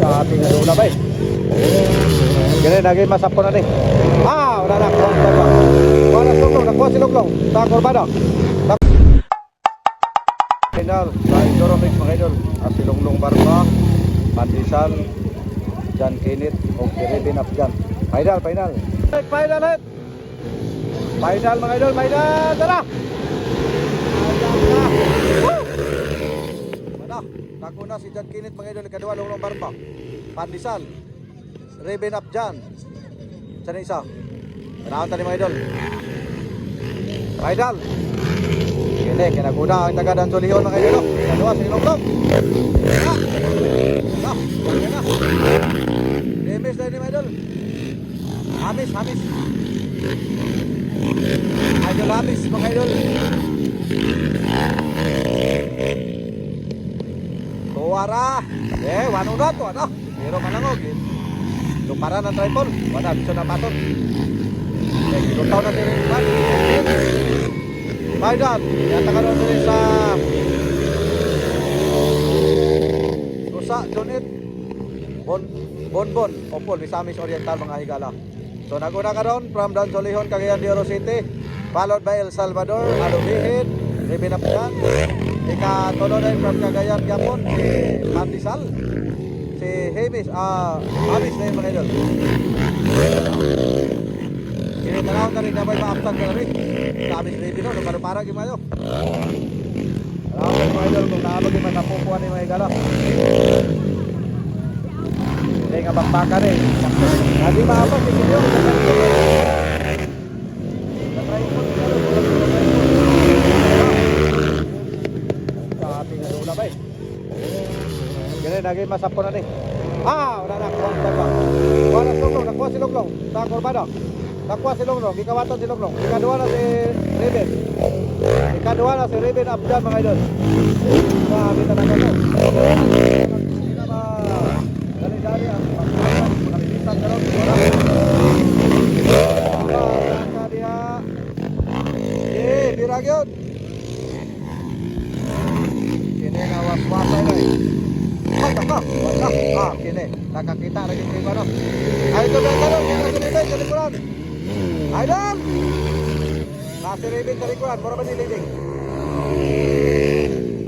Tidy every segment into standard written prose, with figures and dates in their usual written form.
Dati nga dula ba eh. Gini, naging masapo na ni. Wala na. Wala suklong, nakuha si Luklong. Sa kurbada. Final, sa Indoro Mix mga idol. Si Longlong Barba, Pandisal, John Kenneth, o si Rebin Afjan. Final. Final hit. Final mga idol, final. Tara! Tako na si John Kenneth mga idol. Kadua Longlong Barba, Pandisal, Rebin Afjan. Sana isa. Tanawan tani mga idol. Final. Kini kinaguna ang taga Dansolihon mga idol. Kadua si Longlong. Demis na ini mga idol. Hamis. Idol hamis mga idol. Tuwara. Wanunod to ano. Pero manangog. Lumpara ng tripod. Wala bisa na paton. Lutaw na din man. Final. Yata ka doon din sa Rusa, Jonit, Bonbon, Opol, Misamis Oriental mga higala. So naguna ka doon from Dansolihon, Cagayan de Oro City, followed by El Salvador, Alubihid, Ribinapyan, ikatulo na from Cagayan, Gapon, si Pandisal, si Hamis na yung mga idol. Tanaw na rin na may maaptan ka na rin. Sabi si Rebino, para gimana yun. Tanaw na mga idol kung naabag yung napupuan ni mga igala. Hindi nga bakbaka rin. Hindi maapag si Rebino. Sabi nga dula ba eh. Gini, naging masapo na rin. Wala na. Wala suklong, nakuha si Luklong. Sa kurbada. Nakuha si Longlong, ikawaton si Longlong. Ikadua na si Rebin. Ikadua na si Rebin Afjan mga idol. Sabi talaga to. Hindi na ba dali-dali ang makalipisan ka ron. Wala diha. Birag yun. Kini nga waswasay na eh. Wala. Kini. Nakakita rin yung prima no. Ay ito ba ito? Kaya si Rebin sa likuran. Idol! Nasi Rebin sa likuran, mura ba ni leading?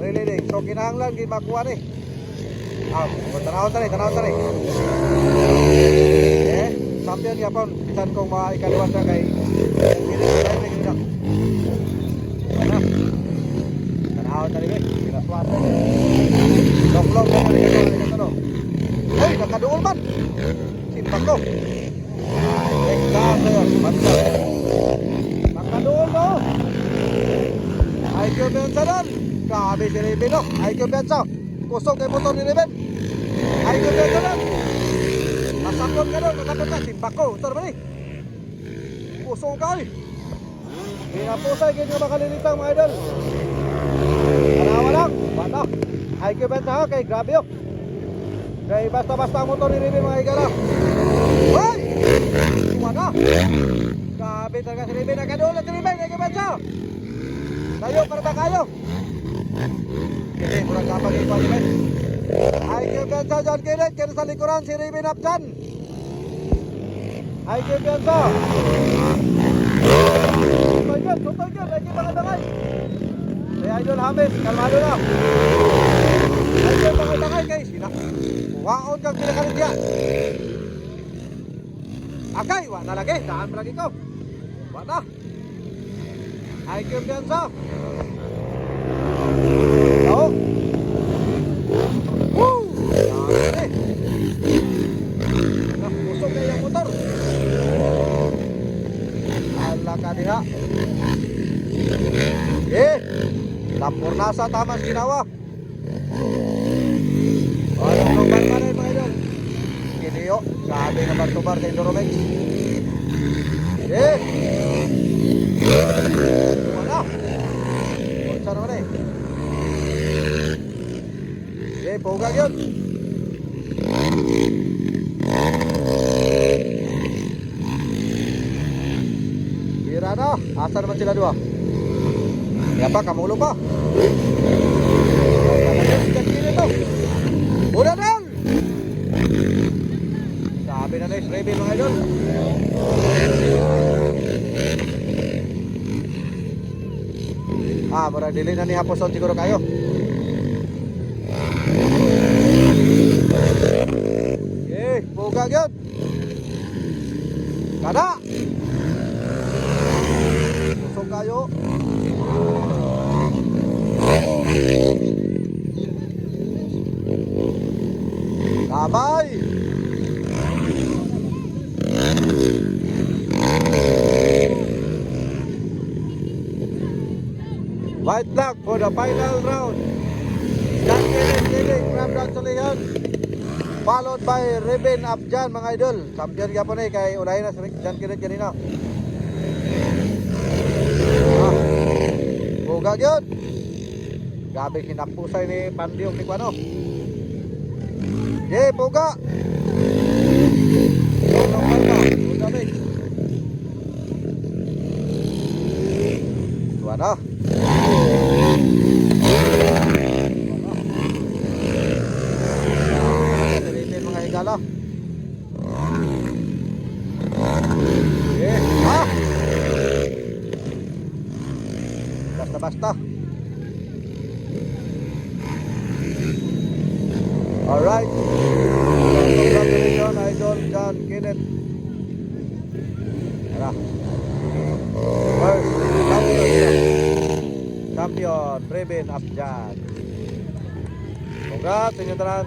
Leading. So kinahanglan gimakuha ni. Tanawon tani. Champion yapon, bisan kong mga ikaluwas na kay tanawon tani be, pinaswasa. Longlong ko tani ito. Hoy, nakaduol man. Simpak ko. Nakaduol no. IQ Bensa doon. Grabe si Rebin no. IQ Bensa. Kusog kay motor ni Rebin. IQ Bensa doon. Masakot ka doon. Masakot ka. Simpak ko. Ito naman eh. Kusog ka eh. Pinapusay kayo nyo makalilitang mga idol. Tanawa lang. Bata. IQ Bensa ha. Kay grabe yun. Kaya basta-basta ang motor ni Rebin mga igala. Hoy! Kumana! Grabe talaga si Rebin. Nagkadulat si Rebin. Nagkabensa! Tayo para ba kayo? Hindi, murang kapag ipa ni Ben. IQ Bensa John Kenneth. Kaya sa likuran si Rebin Afjan. IQ Bensa. Tutoy yun. Lagi mga dangay. Si Idol Hamis. Kalmado na. Idol mga dangay kay sila. Waon kang pinakalit niya. Akay, wala lagi. Daan lagi ko. Wala. IQ Bensa. Oo. Woo! Dami. Pusok na yung motor. Ala ka diha. Lampurnasa tamas ginawa. Anong ba rin mga idol? Kiniyo, sabi na bar-to-bar sa Indoro Mix. Wala. Kunsa naman eh. Pugag yun. Bira na. Asa naman sila dua? Kaya pa, kamulo pa. Udah dong. Nice Rebel mga idol. Murag dili na ni haposon siguro kayo. Okay, buka gyud. Kada. Kusog kayo. Kamay. White flag for the final round. John Kenneth leading from Ransoleon, followed by Reben Abjan mga idol. Champion ka po na kay ulahin na si John Kenneth kanina. Buga yun. Gabi kinapusay ni Pandiong ni Kwano. Ye, buga. Tulong palma. Buga big. Kwano. Reben mga higala. Ye, basta. Alright. Congratulations, Idol John Kenneth. Tara. First champion, Reben Abjan. Congrats, inyo tanan.